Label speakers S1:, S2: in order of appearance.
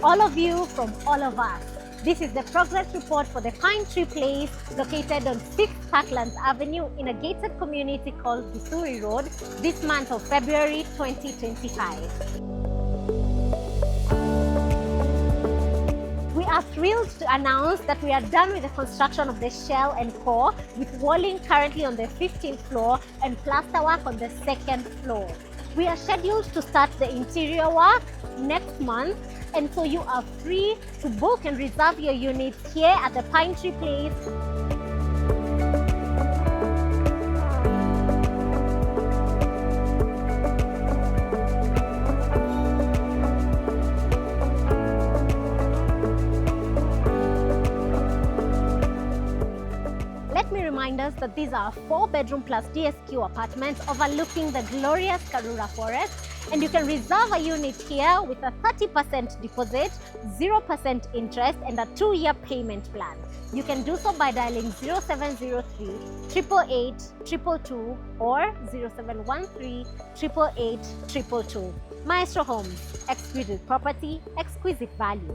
S1: all of you from all of us. This is the progress report for the Pinetree Place located on 6th Parklands Avenue in a gated community called Githuri Road this month of February 2025. We are thrilled to announce that we are done with the construction of the shell and core, with walling currently on the 15th floor and plasterwork on the 2nd floor. We are scheduled to start the interior work next month, and so you are free to book and reserve your units here at the Pinetree Place. Let me remind us that these are 4-bedroom plus DSQ apartments overlooking the glorious Karura Forest, and you can reserve a unit here with a 30% deposit, 0% interest, and a 2-year payment plan. You can do so by dialing 0703 888 222 or 0713 888 222. Maestro Homes, exquisite property, exquisite value.